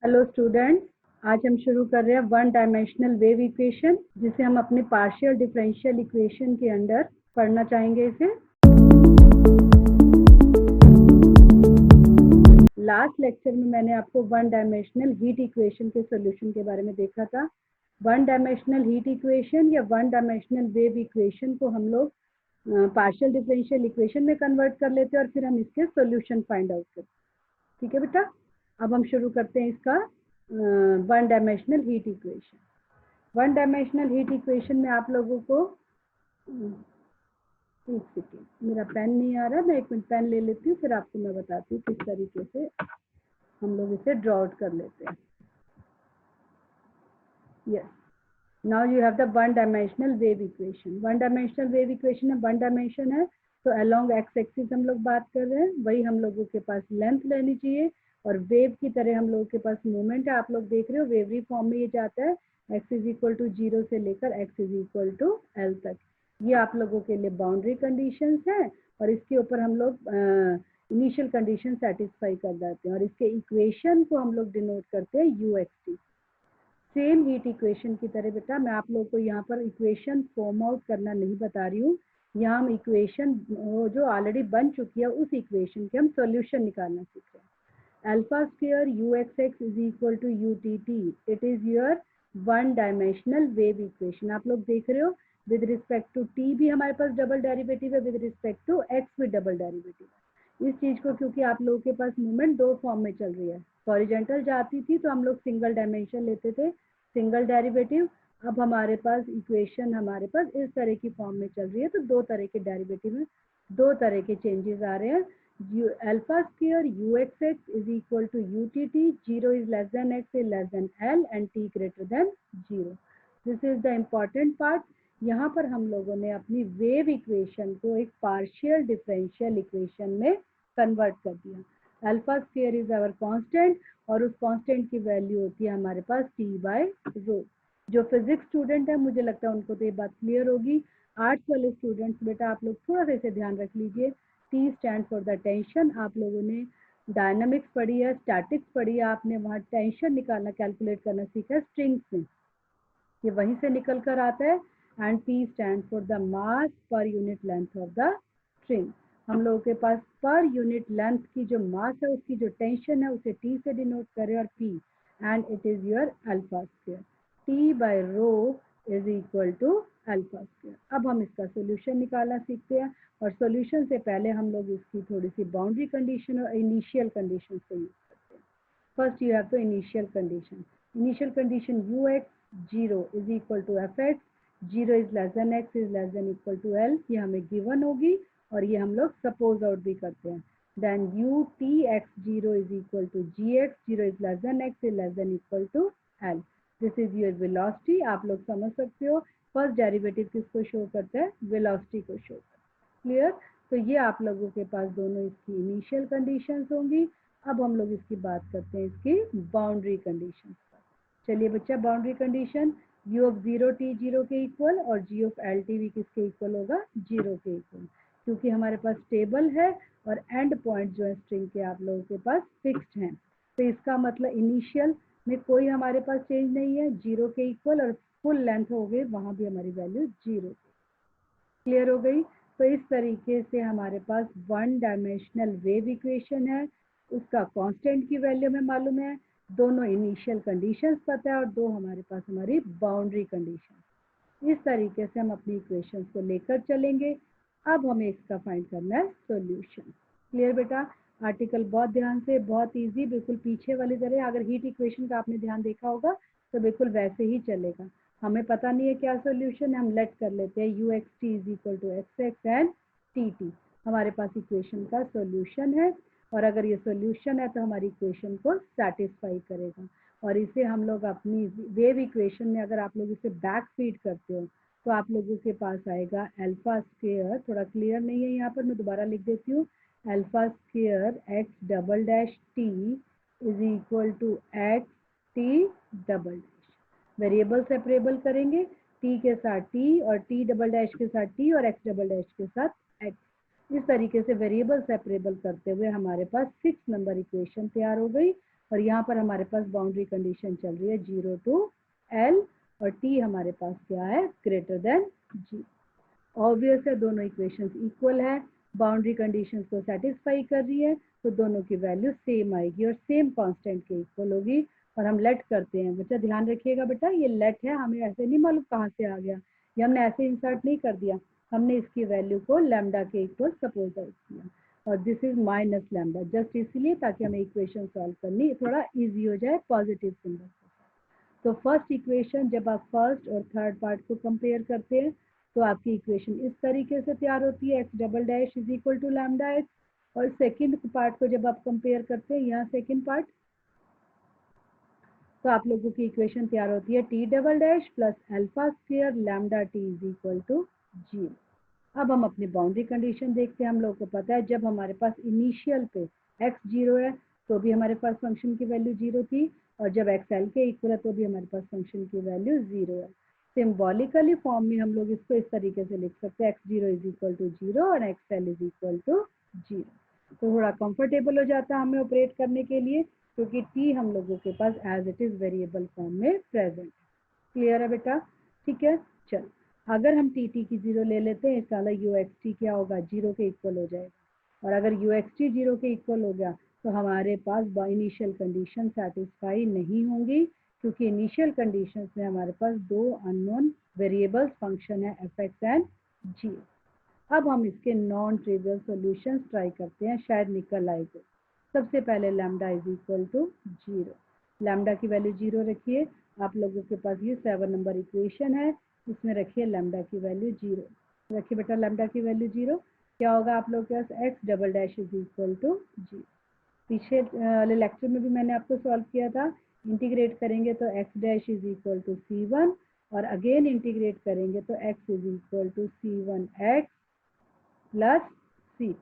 Hello student, आज हम शुरू कर रहे हैं वन डायमेंशनल वेव इक्वेशन, जिसे हम अपने पार्शियल डिफरेंशियल इक्वेशन के अंडर पढ़ना चाहेंगे। इसे लास्ट लेक्चर में मैंने आपको वन डायमेंशनल हीट इक्वेशन के सॉल्यूशन के बारे में देखा था। वन डायमेंशनल हीट इक्वेशन या वन डायमेंशनल वेव इक्वेशन को हम लोग पार्शियल डिफरेंशियल इक्वेशन में कन्वर्ट कर लेते हैं और फिर हम इसके सॉल्यूशन फाइंड आउट करते हैं। ठीक है बेटा, अब हम शुरू करते हैं इसका one dimensional heat equation. One dimensional heat equation में आप लोगों को एक सेकेंड, मेरा पेन नहीं आ रहा, मैं एक मिनट पेन ले लेती हूँ, फिर आपको मैं बताती हूँ किस तरीके से हम लोग इसे ड्रॉ आउट कर लेते हैं। Yes, now you have the one dimensional wave equation. One dimensional wave equation है, वन डायमेंशन है, तो अलोंग एक्स एक्सिस हम लोग बात कर रहे हैं, वही हम लोगों के पास लेंथ लेनी चाहिए और वेव की तरह हम लोगों के पास मूवमेंट है। आप लोग देख रहे हो वेवरी फॉर्म में ये जाता है, x इज इक्वल टू 0 से लेकर x is equal to l तक। ये आप लोगों के लिए बाउंड्री कंडीशंस हैं और इसके ऊपर हम लोग इनिशियल कंडीशन सेटिस्फाई कर जाते हैं और इसके इक्वेशन को हम लोग डिनोट करते हैं uxt। सेम हीट इक्वेशन की तरह बेटा मैं आप लोगों को यहाँ पर इक्वेशन फॉर्म आउट करना नहीं बता रही हूँ, यहाँ हम इक्वेशन जो ऑलरेडी बन चुकी है उस इक्वेशन के हम सॉल्यूशन निकालना सीख रहे हैं। Alpha square uxx is equal to utt, it is your one dimensional wave equation. आप लोग देख रहे हो विद रिस्पेक्ट टू t भी हमारे पास डबल डेरिवेटिव है, विद रिस्पेक्ट टू x भी डबल डेरिवेटिव है। इस चीज को क्योंकि आप लोगों के पास मूवमेंट दो फॉर्म में चल रही है, हॉरिजॉन्टल जाती थी तो हम लोग सिंगल डायमेंशन लेते थे, सिंगल डेरिवेटिव। अब हमारे पास इक्वेशन हमारे पास इस तरह की फॉर्म में चल रही है, तो दो तरह के डेरिवेटिव में दो तरह के चेंजेस आ रहे हैं। Alpha square uxx is equal to utt, 0 is less than x is less than l and t greater than 0. This is the important part. यहाँ पर हम लोगों ने अपनी वेव इक्वेशन को एक पार्शियल डिफरेंशियल इक्वेशन में कन्वर्ट कर दिया। Alpha square is our constant और उस कांस्टेंट की वैल्यू होती है हमारे पास t बाय रो। जो फिजिक्स स्टूडेंट है मुझे लगता है उनको तो ये बात क्लियर होगी। आर्ट्स वाले स्टूडेंट्स बेटा आप लोग थोड़ा सा इसे ध्यान रख लीजिए। T stand for the tension. आप लोगों ने डायनामिक्स पढ़ी है, स्टैटिक्स पढ़ी है, आपने वहाँ टेंशन निकालना कैलकुलेट करना सीखा है स्ट्रिंग्स में, ये वहीं से निकल कर आता है। And P stand for the mass per unit length of the string. हम लोगों के पास पर यूनिट लेंथ की जो मास है उसकी जो टेंशन है उसे T से डिनोट करें और P and it is your alpha square. T by rho is equal to alpha square. अब हम इसका सोल्यूशन निकालना सीखते हैं और सॉल्यूशन से पहले हम लोग इसकी थोड़ी सी बाउंड्री कंडीशन और इनिशियल कंडीशन को यूज करते हैं। First you have two initial condition. Initial condition ux 0 is equal to fx, 0 is less than x is less than equal to l, ये हमें गिवन होगी और ये हम लोग सपोज आउट भी करते हैं। Then utx0 is equal to gx, 0 is less than x is less than equal to l। This is your velocity. आप लोग समझ सकते हो फर्स्ट डेरिवेटिव किसको शो करता है, वेलोसिटी को शो करता है। क्लियर? तो ये आप लोगों के पास दोनों इसकी इनिशियल कंडीशंस होंगी। अब हम लोग इसकी बात करते हैं इसकी बाउंड्री कंडीशन पर। चलिए बच्चा, boundary condition u of 0 t 0 के इक्वल और g ऑफ l t भी किसके इक्वल होगा, 0 के इक्वल, क्योंकि हमारे पास स्टेबल है और एंड पॉइंट जो है स्ट्रिंग के आप लोगों के पास फिक्स्ड हैं। तो इसका मतलब इनिशियल में कोई हमारे पास चेंज नहीं है, 0 के इक्वल, और फुल लेंथ हो गई वहां भी हमारी वैल्यू 0। क्लियर हो गई? तो इस तरीके से हमारे पास वन डायमेंशनल वेव इक्वेशन है, उसका कांस्टेंट की वैल्यू में मालूम है, दोनों इनिशियल कंडीशंस पता है और दो हमारे पास हमारी बाउंड्री कंडीशन। इस तरीके से हम अपनी इक्वेशंस को लेकर चलेंगे। अब हमें इसका फाइंड करना है सॉल्यूशन। क्लियर बेटा? आर्टिकल बहुत ध्यान से, बहुत इजी, बिल्कुल पीछे वाली तरह। अगर हीट इक्वेशन का आपने ध्यान देखा होगा तो बिल्कुल वैसे ही चलेगा। हमें पता नहीं है क्या सॉल्यूशन है, हम लेट कर लेते हैं uxt is equal to xx and tt। हमारे पास इक्वेशन का सॉल्यूशन है और अगर ये सॉल्यूशन है तो हमारी इक्वेशन को सेटिस्फाई करेगा और इसे हम लोग अपनी वेव इक्वेशन में अगर आप लोग इसे बैक फीड करते हो तो आप लोगों के पास आएगा अल्फा स्क्वायर, थोड़ा क्लियर नहीं है यहाँ पर, मैं दोबारा लिख देती हूँ, alpha square x double dash t is equal to x t double dash. Variable separable करेंगे, t के साथ t और t डबल डैश के साथ t और x डबल डैश के साथ x। इस तरीके से वेरिएबल सेपरेबल करते हुए हमारे पास 6 नंबर इक्वेशन तैयार हो गई और यहाँ पर हमारे पास बाउंड्री कंडीशन चल रही है 0 to L और t हमारे पास क्या है ग्रेटर देन g। ऑब्वियस है दोनों इक्वेशंस इक्वल है, बाउंड्री कंडीशंस को सेटिस्फाई कर रही है, तो दोनों की वैल्यू सेम आएगी और सेम कांस्टेंट के इक्वल होगी। और हम लेट करते हैं, बच्चा ध्यान रखिएगा बेटा ये लेट है, हमें ऐसे नहीं मालूम कहाँ से आ गया, ये हमने ऐसे इंसर्ट नहीं कर दिया, हमने इसकी वैल्यू को लैम्डा के इक्वल सपोज किया और this is minus lambda, just इसलिए ताकि हमें इक्वेशन सॉल्व करनी थोड़ा ईजी हो जाए पॉजिटिव सिंबल। तो फर्स्ट इक्वेशन जब आप फर्स्ट और थर्ड पार्ट को कंपेयर करते हैं तो आपकी इक्वेशन इस तरीके से तैयार होती है x double dash is equal to lambda x। और सेकंड पार्ट को जब आप कंपेयर करते हैं यहाँ सेकंड पार्ट, तो आप लोगों की इक्वेशन तैयार होती है t double dash plus alpha square lambda t is equal to 0। अब हम अपनी बाउंड्री कंडीशन देखते हैं। हम लोगों को पता है जब हमारे पास इनिशियल पे x 0 है तो भी हमारे पास फंक्शन की वैल्यू 0 थी, और जब x l के इक्वल है तो भी हमारे पास फंक्शन की वैल्यू 0 है। सिम्बॉलिकली फॉर्म में हम लोग इसको इस तरीके से लिख सकते हैं x0 इज इक्वल टू 0 और xl इज इक्वल टू 0। तो थोड़ा कंफर्टेबल हो जाता है हमें ऑपरेट करने के लिए, क्योंकि t हम लोगों के पास as it is variable form में प्रेजेंट। क्लियर है बेटा? ठीक है, चल अगर हम टी की 0 ले लेते हैं इसका मतलब यू एक्स टी क्या होगा 0 के इक्वल हो जाएगा, और अगर यू एक्स टी 0 के इक्वल हो गया तो हमारे पास इनिशियल कंडीशन सेटिस्फाई नहीं होंगी, क्योंकि इनिशियल कंडीशंस में हमारे पास दो अननोन वेरिएबल्स फंक्शन है एफ एक्स एंड जी। अब हम इसके नॉन ट्रिवियल सॉल्यूशंस ट्राई करते हैं, शायद निकल आए तो। सबसे पहले lambda is equal to 0, lambda की वैल्यू 0 रखिए। आप लोगों के पास ये 7 नंबर इक्वेशन है, इसमें रखिए लैम्डा की वैल्यू 0। रखिए बेटा लैम्डा की वैल्यू 0, क्या होगा आप लोग के पास x double dash is equal to g। पीछे वाले लेक्चर में भी मैंने आपको सॉल्व किया था, इंटीग्रेट करेंगे तो x dash is equal to c1 और अगेन इंटीग्रेट करेंगे तो x is equal to c1x plus c2।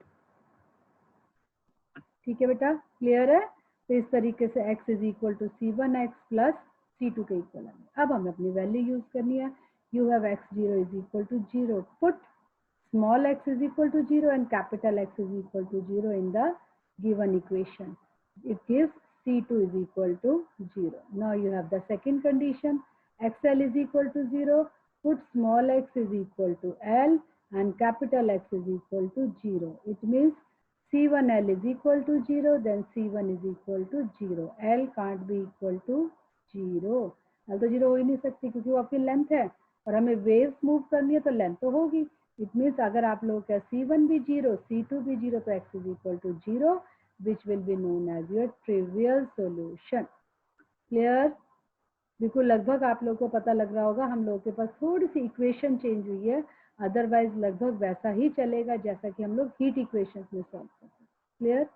ठीक है बेटा, क्लियर है? तो इस तरीके से x is equal to c1x plus c2 के इक्वल है। अब हमें अपनी वैल्यू यूज करनी है। You have x0 is equal to 0, put small x is equal to 0 and capital X is equal to 0 in the given equation. It gives C2 is equal to 0. Now you have the second condition, XL is equal to 0, put small x is equal to L and capital X is equal to 0. It means C1L is equal to 0, then C1 is equal to 0. L can't be equal to 0. L तो 0 हो ही नहीं सकती क्योंकि वो आपकी length है, और हमें वेव्स मूव करनी है तो लेंथ तो होगी। इट मीन्स अगर आप लोग का C1 भी 0, C2 भी 0 तो x is equal to 0, which will be known as your trivial solution. Clear? बिल्कुल लगभग आप लोग को पता लग रहा होगा, हम लोगों के पास थोड़ी सी इक्वेशन चेंज हुई है, अदरवाइज लगभग वैसा ही चलेगा जैसा कि हम लोग हीट इक्वेशंस में सॉल्व करते हैं। क्लियर?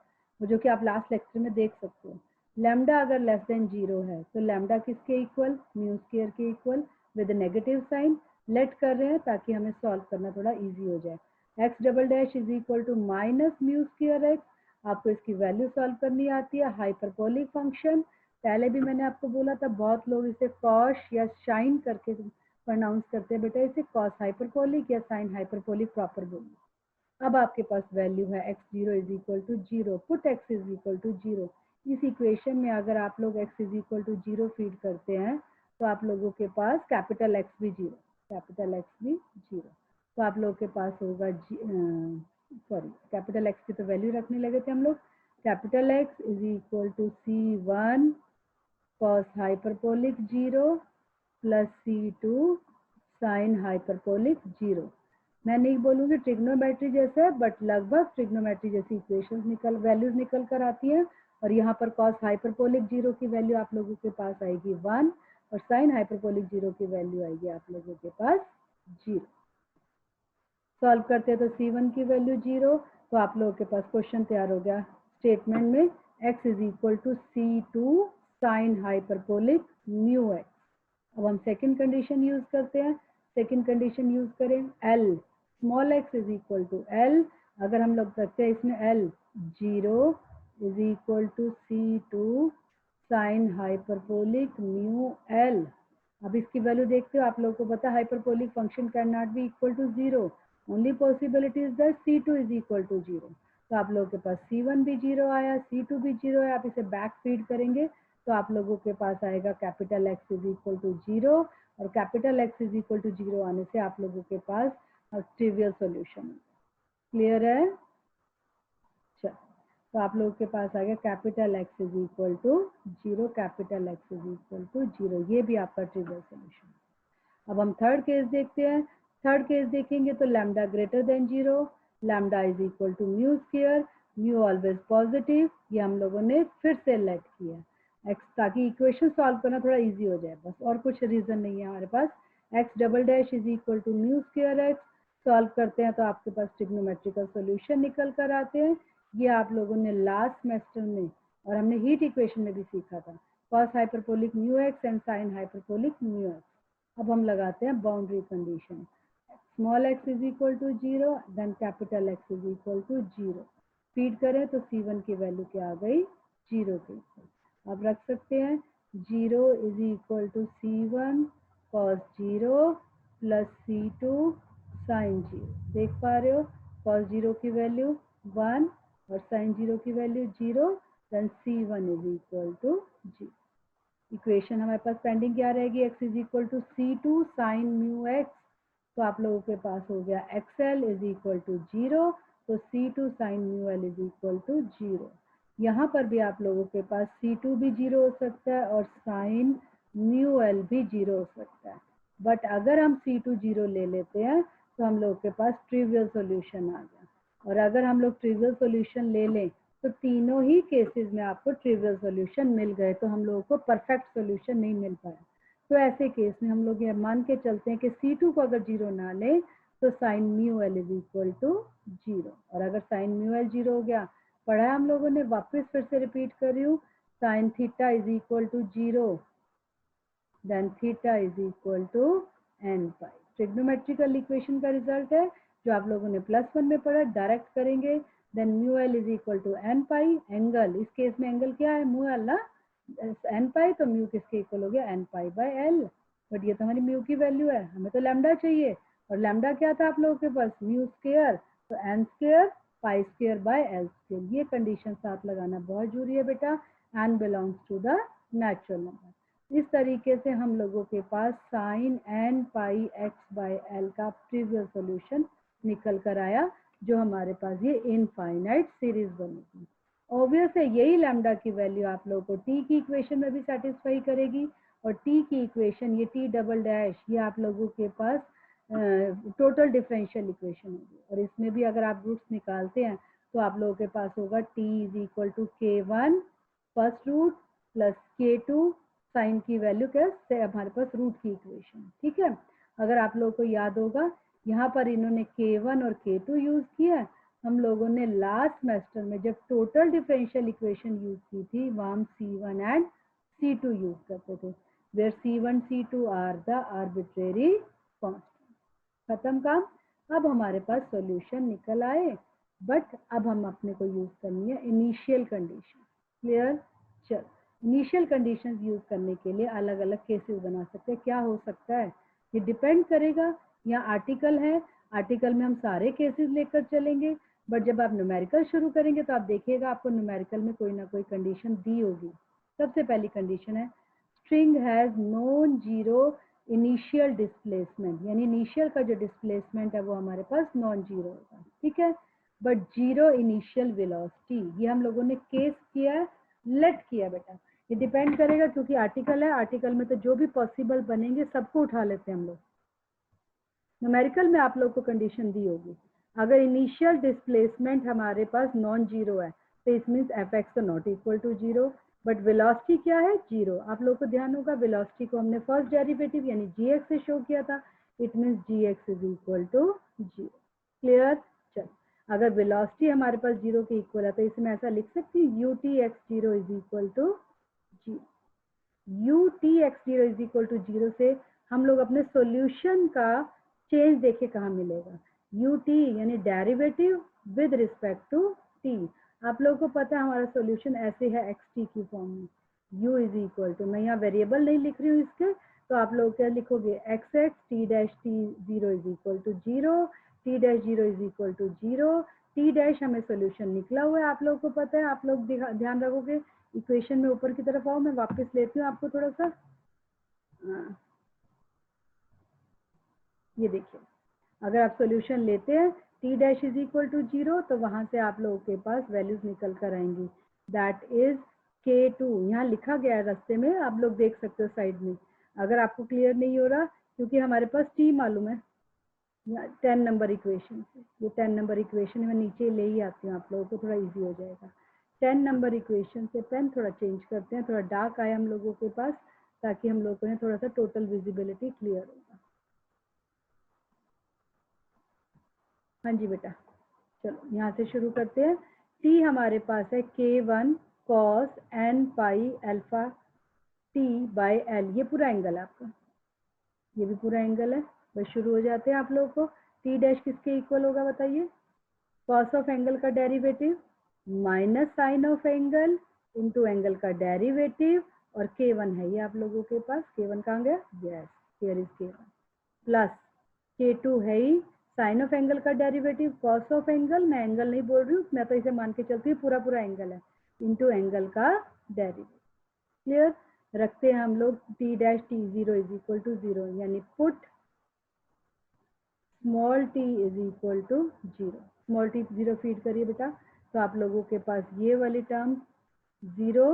जो कि आप लास्ट लेक्चर में देख सकते हो। लैम्डा अगर लेस देन 0 है तो लैम्डा किसके इक्वल? म्यू स्क्वायर के equal with negative sign. Late कर रहे हैं ताकि हमें सॉल्व करना थोड़ा इजी हो जाए। x double dash is equal to minus mu square x, आपको इसकी वैल्यू सॉल्व करनी आती है। हाइपरबोलिक फंक्शन, पहले भी मैंने आपको बोला था बहुत लोग इसे कॉश या शाइन करके प्रोनाउंस करते हैं, बेटा इसे कॉस हाइपरबोलिक या साइन हाइपरबोलिक प्रॉपर बोलिए। अब आपके पास वैल्यू है x0 is equal to 0, put x is equal to 0। इस इक्वेशन में अगर आप लोग x is equal to 0 feed करते हैं तो आप लोगों के पास कैपिटल X भी 0, कैपिटल X भी 0, तो आप लोगों के पास होगा सॉरी कैपिटल X की तो वैल्यू रखने लगे थे हम लोग। Capital X is equal to C1 cos hyperbolic 0 plus C2 sine hyperbolic 0। मैं नहीं बोलूँगी ट्रिग्नोमेट्री जैसे, बट लगभग ट्रिग्नोमेट्री जैसी इक्वेशंस वैल्यूज निकल कर आती हैं। और यहाँ पर कॉस हाइपरबोलिक 0 की वैल्यू आप लोगों के पास आएगी 1 और साइन हाइपरबोलिक 0 की वैल्यू आएगी आप लोगों के पास 0। सॉल्व करते हैं तो C1 की वैल्यू 0, तो आप लोगों के पास क्वेश्चन तैयार हो गया। स्टेटमेंट में x is equal to C2 sine hyperbolic mu x। अब हम सेकंड कंडीशन यूज करते हैं। सेकंड कंडीशन यूज करें L, small x is equal to L, अगर हम लोग रखते हैं इसमें L 0 is equal to C2 sine hyperbolic mu L। अब इसकी वैल्यू देखते हो, आप लोगों को पता है hyperbolic function can not be equal to 0, only possibility is that C2 is equal to 0। तो आप लोगों के पास C1 भी 0 आया, C2 भी 0 है। आप इसे बैक फीड करेंगे तो आप लोगों के पास आएगा capital X is equal to 0, और capital X is equal to 0 आने से आप लोगों के पास ट्रिवियल सॉल्यूशन। क्लियर है? चलो, तो आप लोगों के पास आ गया capital X is equal to 0, capital X is equal to 0। ये भी आपका ट्रिवियल सॉल्यूशन। अब हम थर्ड केस देखते हैं। थर्ड केस देखेंगे तो lambda greater than 0, lambda is equal to mu square, mu always positive. ये हम लोगों ने फिर से लेट किया एक्स, ताकि इक्वेशन सॉल्व करना थोड़ा इजी हो जाए, बस और कुछ रीजन नहीं है हमारे पास। X double dash is equal to mu square X. Solve करते हैं तो आपके पास ट्रिग्नोमेट्रिकल सॉल्यूशन निकल कर आते हैं। ये आप लोगों ने लास्ट सेमेस्टर में और हमने हीट इक्वेशन में भी सीखा था, cos hyperbolic mu x and sine hyperbolic mu x. अब हम लगाते हैं boundary condition, small x is equal to 0, then capital x is equal to 0। Feed करें तो C1 की वैल्यू क्या आ गई? 0 के इक्वल। अब रख सकते हैं 0 is equal to C1 cos 0 plus C2 sin 0। देख पा रहे हो, cos 0 की वैल्यू 1 और sin 0 की value 0, then C1 is equal to 0। Equation हमारे पास पेंडिंग क्या रहेगी? x is equal to C2 sine mu x. तो आप लोगों के पास हो गया XL इज इक्वल टू 0, तो C2 sine mu L is equal to 0। यहाँ पर भी आप लोगों के पास C2 भी 0 हो सकता है और साइन म्यू एल भी 0 हो सकता है। बट अगर हम C2 0 ले लेते हैं तो हम लोगों के पास ट्रिवियल सॉल्यूशन आ गया। और अगर हम लोग ट्रिवियल सॉल्यूशन ले लें तो तीनों ही केसेस में आपको ट्रिवियल सॉल्यूशन मिल गए, तो हम लोगों को परफेक्ट सॉल्यूशन नहीं मिल पाया। तो ऐसे केस में हम लोग ये मान के चलते हैं कि C2 को अगर 0 ना ले तो sine mu L is equal to 0। और अगर साइन म्यू एल 0 हो गया, पढ़ा है हम लोगों ने, वापस फिर से रिपीट कर रही हूँ, sine theta is equal to 0, then theta is equal to n pi. Trigonometrical equation का रिजल्ट है जो आप लोगों ने +1 में पढ़ा। डायरेक्ट करेंगे, then mu L is equal to n pi. Angle, इस केस में एंगल क्या है? म्यू एल ना, n पाई, तो म्यू किसके इक्वल हो गया? n pi by l। But ये तो हमारी म्यू की वैल्यू है, हमें तो लैम्डा चाहिए, और लैम्डा क्या था आप लोगों के पास? म्यू स्क्वायर, तो n square pi square by l square. ये कंडीशन साथ लगाना बहुत जरूरी है बेटा। n belongs to the natural number. इस तरीके से हम लोगों के पास sine n pi x by l का ट्रिवियल सॉल्यूशन निकल कर आया, जो हमारे पास ये इनफाइनाइट सीरीज बनेगी। ऑब्वियस है यही लैम्डा की वैल्यू आप लोगों को टी की इक्वेशन में भी सेटिस्फाई करेगी, और टी की इक्वेशन ये टी डबल डैश ये आप लोगों के पास टोटल डिफरेंशियल इक्वेशन होगी। और इसमें भी अगर आप रूट्स निकालते हैं तो आप लोगों के पास होगा T is equal to K1 first root plus K2 sine की वैल्यू क्या है? हमारे पास रूट की इक्वेशन। ठीक है, अगर आप लोगों को याद होगा यहाँ पर इन्होंने K1 और K2 यूज किया। हम लोगों ने लास्ट सेमेस्टर में जब टोटल डिफरेंशियल इक्वेशन यूज की थी वहाँ हम C1 एंड C2 यूज करते थे, where C1 C2 are the arbitrary constant. खत्म काम। अब हमारे पास सॉल्यूशन निकल आए, बट अब हम अपने को यूज करनी है इनिशियल कंडीशन। क्लियर? चल, इनिशियल कंडीशंस यूज करने के लिए अलग अलग केसेस बना सकते हैं। क्या हो सकता है? ये डिपेंड करेगा, यहाँ आर्टिकल है, आर्टिकल में हम सारे केसेस लेकर चलेंगे, बट जब आप न्यूमेरिकल शुरू करेंगे तो आप देखिएगा आपको न्यूमेरिकल में कोई ना कोई कंडीशन दी होगी। सबसे पहली कंडीशन है string has non zero initial displacement, यानी इनिशियल का जो डिस्प्लेसमेंट है वो हमारे पास नॉन जीरो होगा। ठीक है, बट जीरो इनिशियल वेलोसिटी, ये हम लोगों ने केस किया है, लेट किया बेटा। ये डिपेंड करेगा क्योंकि आर्टिकल है, आर्टिकल में तो जो भी पॉसिबल बनेंगे सबको उठा लेते हैं हम लोग। न्यूमेरिकल में आप लोग को कंडीशन दी होगी, अगर इनिशियल डिस्प्लेसमेंट हमारे पास नॉन जीरो है तो इट मीन्स एफ एक्स तो not equal to zero, but velocity क्या है? जीरो। आप लोग को ध्यान होगा वेलोसिटी को हमने फर्स्ट डेरिवेटिव यानी जी एक्स से शो किया था, it means G X is equal to zero. Clear? चल, अगर वेलोसिटी हमारे पास जीरो के इक्वल है तो इसमें ऐसा लिख सकती हूँ U T X zero is equal to zero. U T X zero is equal to zero से हम लोग अपने सॉल्यूशन का चेंज देखे कहाँ मिलेगा? यू टी यानी derivative with respect to T. आप लोगों को पता है हमारा सॉल्यूशन ऐसे है एक्स टी की फॉर्म में, u इज इक्वल टू, मैं यहाँ वेरिएबल नहीं लिख रही हूँ इसके, तो आप लोग क्या लिखोगे? X X T dash T zero is equal to zero, T dash zero is equal to zero, T dash हमें सोल्यूशन निकला हुआ है, आप लोगों को पता है, आप लोग ध्यान रखोगे। इक्वेशन में ऊपर की तरफ आओ, मैं वापस लेती हूँ आपको थोड़ा सा। ये देखिए, अगर आप सोल्यूशन लेते हैं T dash is equal to 0, तो वहां से आप लोगों के पास वैल्यूज निकल कर आएंगी। दैट इज K2, यहाँ लिखा गया है रास्ते में, आप लोग देख सकते हो साइड में। अगर आपको क्लियर नहीं हो रहा, क्योंकि हमारे पास टी मालूम है 10 नंबर इक्वेशन से, ये 10 नंबर इक्वेशन मैं नीचे ले ही आती हूँ, आप लोगों को थोड़ा इजी हो जाएगा। 10 नंबर इक्वेशन से पेन थोड़ा चेंज करते हैं, थोड़ा डार्क आया हम लोगों के पास, ताकि हम लोगों ने थोड़ा सा टोटल विजिबिलिटी क्लियर होगा। हाँ जी बेटा, चलो यहाँ से शुरू करते हैं। टी हमारे पास है K1 cos n pi alpha t by l, ये पूरा एंगल है आपका, ये भी पूरा एंगल है। बस शुरू हो जाते हैं आप लोगों को। टी डैश किसके इक्वल होगा बताइए? कॉस ऑफ एंगल का derivative minus sine of angle into angle का डेरिवेटिव, और K1 है ये आप लोगों के पास। K1 कहाँ गया? Yes, here is K1, plus K2 है ही साइन ऑफ एंगल का डेरिवेटिव, कॉस ऑफ एंगल, मैं एंगल नहीं बोल रही हूँ, मैं तो इसे मान के चलती हूँ पूरा पूरा एंगल है, इंटू एंगल का डेरिवेटिव। क्लियर? रखते हैं हम लोग T dash T zero is equal to 0, यानी put small t is equal to 0। Small t 0 feed करिए बेटा, तो आप लोगों के पास ये वाली टर्म 0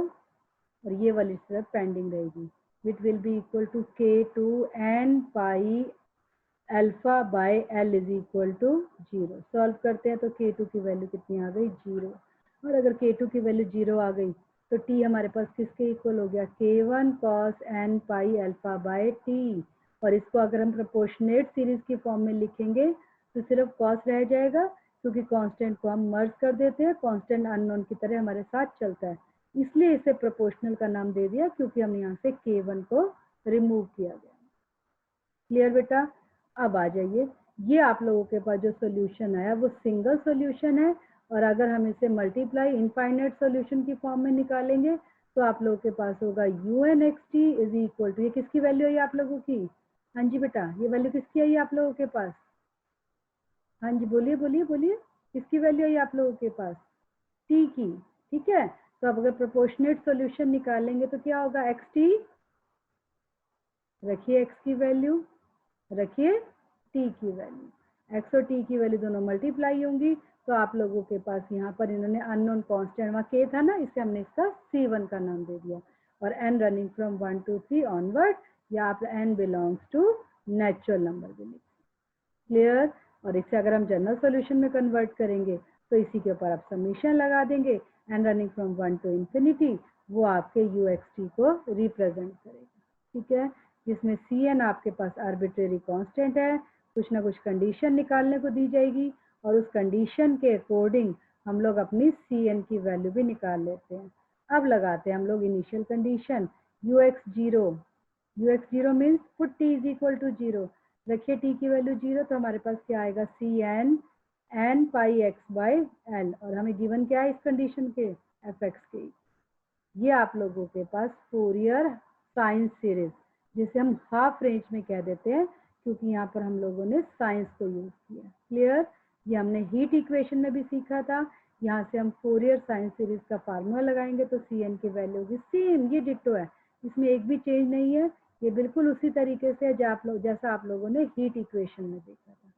और ये वाली तरफ पेंडिंग रहेगी, which will be equal to K2 n pi alpha by l is equal to 0। Solve करते हैं तो K2 की वैल्यू कितनी आ गई? 0। और अगर K2 की वैल्यू 0 आ गई तो t हमारे पास किसके इक्वल हो गया? K1 cos n pi alpha bye t। और इसको अगर हम प्रोपोर्शनेट सीरीज की फॉर्म में लिखेंगे तो सिर्फ कॉस रह जाएगा, क्योंकि कांस्टेंट को हम मर्ज कर देते हैं, कांस्टेंट अननोन की तरह हमारे साथ चलता है, इसलिए इसे प्रोपोर्शनल का नाम दे दिया, क्योंकि हम यहाँ से K1 को रिमूव किया गया। क्लियर बेटा? अब आ जाइए, ये आप लोगों के पास जो सोल्यूशन आया वो सिंगल सोल्यूशन है, और अगर हम इसे मल्टीप्लाई इनफाइनाइट सोल्यूशन की फॉर्म में निकालेंगे तो आप लोगों के पास होगा UNXT इज इक्वल टू, ये किसकी वैल्यू है आप लोगों की? हाँ जी बेटा, ये वैल्यू किसकी आई आप लोगों के पास? हाँ जी, बोलिए बोलिए बोलिए, किसकी वैल्यू आई आप लोगों के पास? टी की। ठीक है, तो अब अगर प्रोपोर्शनेट सॉल्यूशन निकालेंगे तो क्या होगा? XT, रखिए x की वैल्यू, रखिए t की वैल्यू, x और t की वैल्यू दोनों मल्टीप्लाई होंगी, तो आप लोगों के पास यहाँ पर इन्होंने अननोन कांस्टेंट, वहाँ k था ना, इससे हमने इसका C1 का नाम दे दिया, और n running from 1 to 3 onward, या आप n belongs to natural number भी लिख। क्लियर? और इसे अगर हम जनरल सॉल्यूशन में कन्वर्ट करेंगे तो इसी के ऊपर आप समीशन लगा देंगे, n running from 1 to infinity, वो आपके UXT को रिप्रेजेंट करेगा। ठीक है, जिसमें Cn आपके पास आर्बिट्रेरी कांस्टेंट है, कुछ ना कुछ कंडीशन निकालने को दी जाएगी, और उस कंडीशन के अकॉर्डिंग हम लोग अपनी Cn की वैल्यू भी निकाल लेते हैं। अब लगाते हैं हम लोग initial condition UX0 means put t is equal to 0, रखिए t की वैल्यू 0, तो हमारे पास क्या आएगा? Cn n pi x by l, और हमें गिवन क्या है इस कंडीशन के? fx के। ये आप लोगों के पास फोरियर साइन सीरीज, जिसे हम हाफ रेंज में कह देते हैं, क्योंकि यहाँ पर हम लोगों ने साइंस को यूज किया। क्लियर? ये हमने हीट इक्वेशन में भी सीखा था। यहाँ से हम फोरियर साइन सीरीज का फार्मूला लगाएंगे तो Cn की वैल्यू होगी सेम, ये डिट्टो है, इसमें एक भी चेंज नहीं है, ये बिल्कुल उसी तरीके से जैसा आप लोगों ने हीट इक्वेशन में देखा था।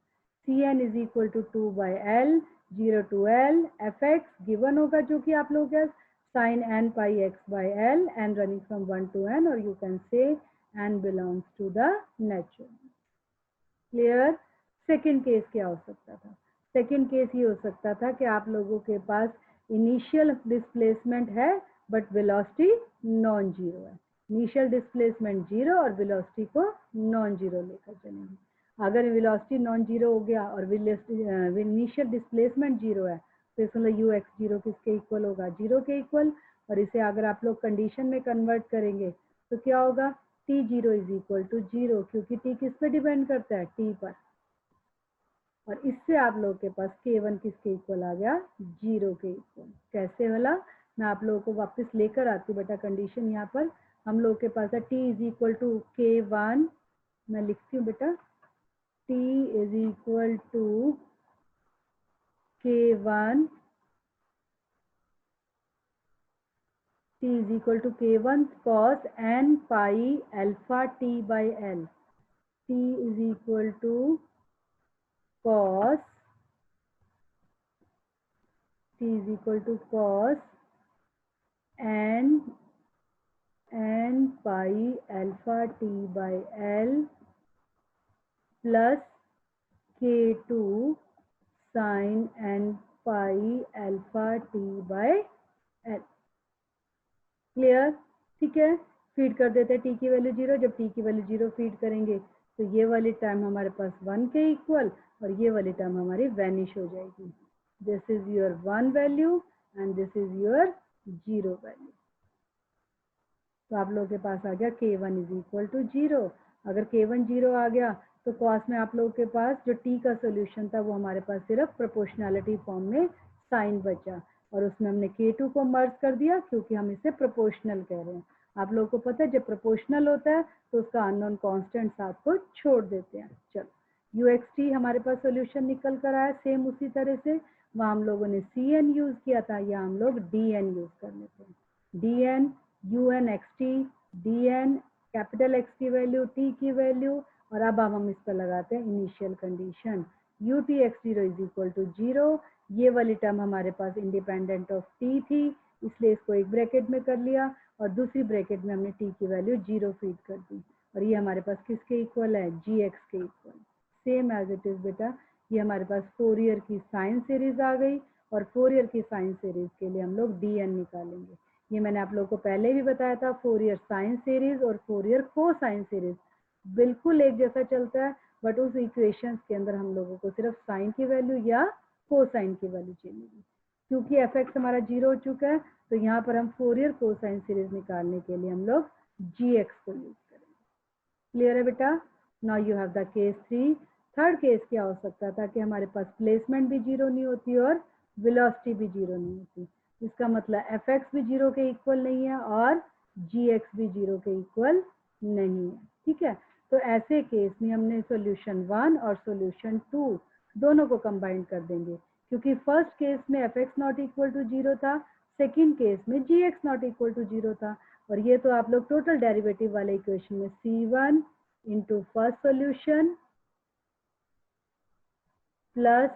Cn is equal to 2 by L 0 to L fx given होगा, जो कि आप लोग sin n pi x by L, n running from 1 to n, or you can say n belongs to the natural. Clear? Second case क्या हो सकता था? Second case ये हो सकता था कि आप लोगों के पास इनिशियल डिस्प्लेसमेंट है बट वेलोसिटी नॉन जीरो है, इनिशियल डिस्प्लेसमेंट 0 और वेलोसिटी को नॉन जीरो लेकर चलेंगे। अगर वेलोसिटी नॉन जीरो हो गया और इनिशियल डिस्प्लेसमेंट 0 है, तो इसमें UX0 किसके इक्वल होगा? 0 के इक्वल। और इसे अगर आप लोग कंडीशन में कन्वर्ट करेंगे तो क्या होगा? T0 इज इक्वल टू 0, क्योंकि T किस पे डिपेंड करता है? T पर। और इससे आप लोगों के पास K1 किसके इक्वल आ गया? 0 के इक्वल। कैसे वाला? मैं आप लोगों को वापस लेकर आती हूँ बेटा कंडीशन। यहाँ पर हम लोग के पास है T is equal to K1, मैं लिखती हूँ बेटा, T is equal to K1 t is equal to K1 cos n pi alpha t by L. T is equal to cos n pi alpha t by L plus K2 sin n pi alpha t by L. Clear? ठीक है, feed कर देते हैं T की value 0। जब T की value 0 feed करेंगे तो ये वाली टर्म हमारे पास 1 के इक्वल और ये वाली टर्म हमारी वैनिश हो जाएगी। This is your 1 value and this is your 0 value. तो आप लोगों के पास आ गया K1 इज इक्वल टू 0। अगर K1 0 आ गया तो कॉस में आप लोगों के पास जो टी का सोल्यूशन था वो हमारे पास सिर्फ प्रोपोर्शनैलिटी फॉर्म में साइन बचा और उसमें हमने K2 को मर्ज कर दिया क्योंकि हम इसे प्रोपोर्शनल कह रहे हैं। आप लोगों को पता है जब प्रोपोर्शनल होता है तो उसका अननोन कांस्टेंट्स आपको छोड़ देते हैं। चलो UXT हमारे पास सोल्यूशन निकल कर आया सेम उसी तरह से। वहाँ हम लोगों ने CN यूज किया था, या हम लोग DN यूज कर लेते हैं। DN UNXT DN capital X की वैल्यू T की वैल्यू और अब हम इस पर लगाते हैं initial condition UTX0 is equal to 0। ये वाली टर्म हमारे पास इंडिपेंडेंट ऑफ टी थी इसलिए इसको एक ब्रैकेट में कर लिया और दूसरी ब्रैकेट में हमने टी की वैल्यू 0 फीड कर दी और ये हमारे पास किसके इक्वल है? GX के equal. Same as it is बेटा, ये हमारे पास फोरियर की साइन सीरीज आ गई और फोरियर की साइन सीरीज के लिए हम लोग DN निकालेंगे। ये मैंने आप लोगों को पहले भी बताया था, फोरियर साइन सीरीज और फोरियर कोसाइन सीरीज बिल्कुल एक जैसा चलता है, बट उस इक्वेशंस के अंदर हम लोगों को सिर्फ साइन की वैल्यू या कोसाइन की वैल्यू चाहिए। क्योंकि fx हमारा 0 हो चुका है तो यहाँ पर हम फोरियर कोसाइन सीरीज निकालने के लिए हम लोग GX को यूज करेंगे। क्लियर है बेटा? Now you have the case 3। Third case क्या हो सकता था कि हमारे पास प्लेसमेंट भी 0 नहीं होती और वेलोसिटी भी 0 नहीं होती। इसका मतलब fx भी 0 के इक्वल नहीं है और GX भी 0 के इक्वल नहीं है। ठीक है, तो ऐसे केस में हमने सॉल्यूशन 1 और सॉल्यूशन 2 दोनों को कंबाइन कर देंगे क्योंकि फर्स्ट केस में fx नॉट इक्वल टू 0 था, सेकंड केस में gx नॉट इक्वल टू 0 था और ये तो आप लोग टोटल डेरिवेटिव वाले इक्वेशन में C1 into first solution plus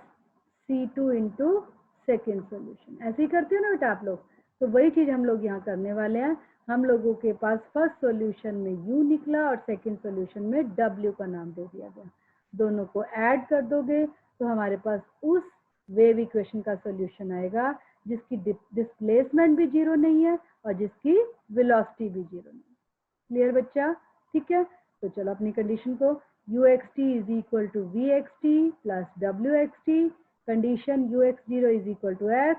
C2 into second solution, ऐसे ही करते हो ना बेटा आप लोग। तो वही चीज हम लोग यहाँ करने वाले हैं। हम लोगों के पास फर्स्ट सॉल्यूशन में U निकला और सेकंड सॉल्यूशन में W का नाम दे दिया गया। दोनों को ऐड कर दोगे तो हमारे पास उस वेव इक्वेशन का सॉल्यूशन आएगा जिसकी डिस्प्लेसमेंट भी 0 नहीं है और जिसकी वेलोसिटी भी 0 नहीं है। क्लियर बच्चा? ठीक है, तो चलो अपनी कंडीशन को UXT is equal to VXT plus WXT, condition UX0 is equal to X,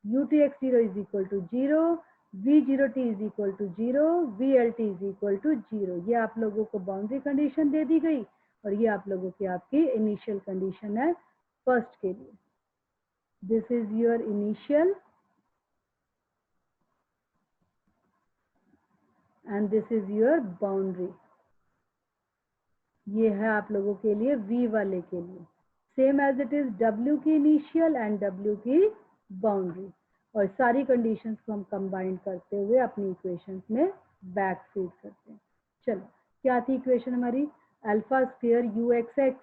UTX0 is equal to 0, V0T is equal to 0, VLT is equal to 0। ये आप लोगों को बाउंड्री कंडीशन दे दी गई और ये आप लोगों की आपकी इनिशियल कंडीशन है फर्स्ट के लिए। This is your initial and this is your boundary. ये है आप लोगों के लिए V वाले के लिए। Same as it is W की इनिशियल एंड W की बाउंड्री और सारी कंडीशंस को हम कंबाइन करते हुए अपनी इक्वेशंस में बैक फीड करते हैं। चलो क्या थी इक्वेशन हमारी? Alpha square UXX।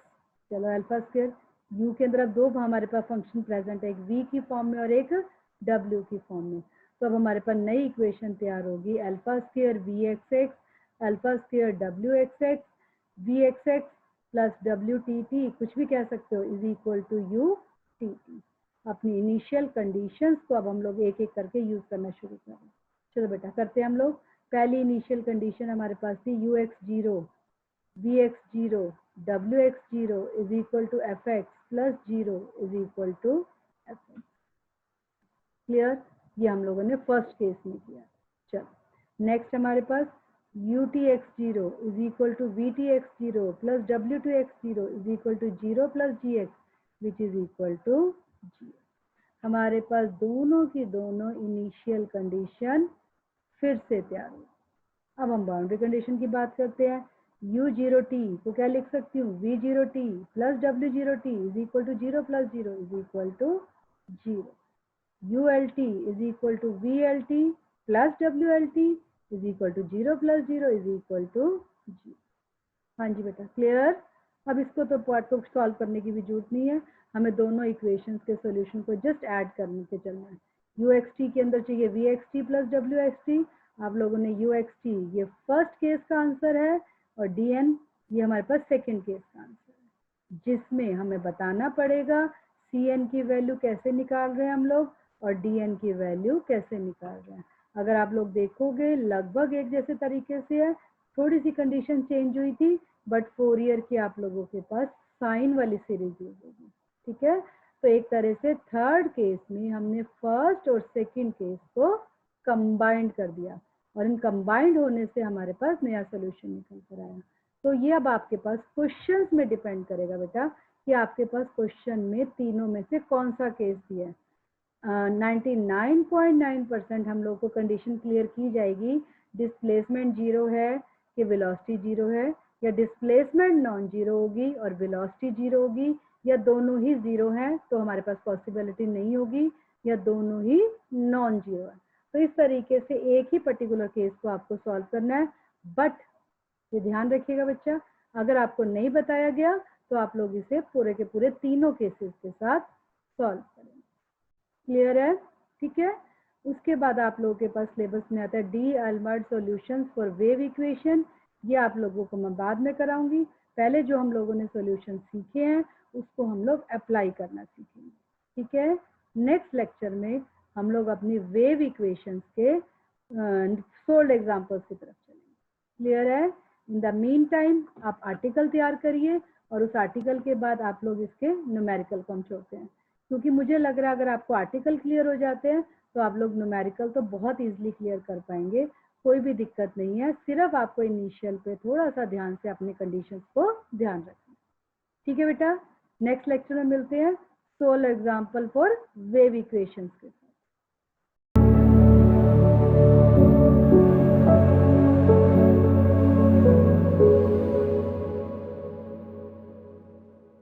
चलो अल्फा स्क्वायर U के अंदर अब दो हमारे पास फंक्शन प्रेजेंट है, एक V की फॉर्म में और एक W की फॉर्म में। तो अब हमारे पास नई इक्वेशन तैयार होगी, alpha square VXX alpha square WXX VXX plus WTT, कुछ भी कह सकते हो, इज इक्वल टू UTT। अपनी इनिशियल कंडीशंस को अब हम लोग एक एक करके यूज करना शुरू करें। चलो बेटा करते हैं हम लोग। पहली इनिशियल कंडीशन हमारे पास थी UX0 VX0 WX0 is equal to FX plus 0 is equal to FX। Clear? ये हम लोगों ने फर्स्ट केस में किया। चलो नेक्स्ट हमारे पास UTX0 is equal to VTX0 plus W2X0 is equal to 0 plus GX which is equal to 0। हमारे पास दोनों की दोनों इनिशियल कंडीशन फिर से तैयार हुई। अब हम बाउंड्री कंडीशन की बात करते हैं। U0T को क्या लिख सकती हूँ? V0T plus W0T is equal to 0 plus 0 is equal to 0. ULT is equal to VLT plus WLT is equal to 0 plus 0 is equal to 0. हाँ जी बेटा, क्लियर? अब इसको तो पार्ट को सॉल्व करने की भी जरूरत नहीं है, हमें दोनों इक्वेशंस के सॉल्यूशन को जस्ट ऐड करने के चलना है। UXT के अंदर चाहिए VXT प्लस WXT। आप लोगों ने UXT ये फर्स्ट केस का आंसर है और DN ये हमारे पास सेकेंड केस का आंसर है, जिसमें हमें बताना पड़ेगा CN की वैल्यू कैसे निकाल रहे हैं हम लोग और DN की वैल्यू कैसे निकाल रहे हैं। अगर आप लोग देखोगे लगभग एक जैसे तरीके से है, थोड़ी सी कंडीशन चेंज हुई थी, बट फोरियर की आप लोगों के पास साइन वाली सीरीज यूज होगी, ठीक है। तो एक तरह से थर्ड केस में हमने फर्स्ट और सेकंड केस को कंबाइंड कर दिया और इन कंबाइंड होने से हमारे पास नया सोल्यूशन निकल कर आया। तो ये अब आपके पास क्वेश्चंस में डिपेंड करेगा बेटा कि आपके पास क्वेश्चन में तीनों में से कौन सा केस दिया है। 99.9% हम लोग को कंडीशन क्लियर की जाएगी, डिस्प्लेसमेंट जीरो है कि वेलोसिटी जीरो है, या डिस्प्लेसमेंट नॉन जीरो होगी और वेलोसिटी जीरो होगी, या दोनों ही जीरो हैं तो हमारे पास पॉसिबिलिटी नहीं होगी, या दोनों ही नॉन जीरो है। तो इस तरीके से एक ही पर्टिकुलर केस को आपको सॉल्व करना है। बट ये ध्यान रखिएगा बच्चा, अगर आपको नहीं बताया गया तो आप लोग इसे पूरे के पूरे तीनों केसेस के साथ सॉल्व करेंगे। क्लियर है? ठीक है। उसके बाद आप लोगों के पास सिलेबस में आता है d'Alembert solutions for wave equation. ये आप लोगों को मैं बाद में कराऊंगी, पहले जो हम लोगों ने सॉल्यूशन सीखे हैं उसको हम लोग अप्लाई करना सीखेंगे, ठीक है। नेक्स्ट लेक्चर में हम लोग अपनी वेव इक्वेशंस के सोल्ड एग्जांपल्स की तरफ चलेंगे। क्लियर है? इन द मीन टाइम आप आर्टिकल तैयार करिए और उस आर्टिकल के बाद आप लोग इसके न्यूमेरिकल को हम छोड़ते हैं, क्योंकि मुझे लग रहा है अगर आपको आर्टिकल क्लियर हो जाते हैं तो आप लोग न्यूमेरिकल तो बहुत इजीली क्लियर कर पाएंगे, कोई भी दिक्कत नहीं है। सिर्फ आपको इनिशियल पे थोड़ा सा ध्यान से अपने कंडीशंस को ध्यान रखना, ठीक है बेटा। नेक्स्ट लेक्चर में मिलते हैं solve example for wave equations के।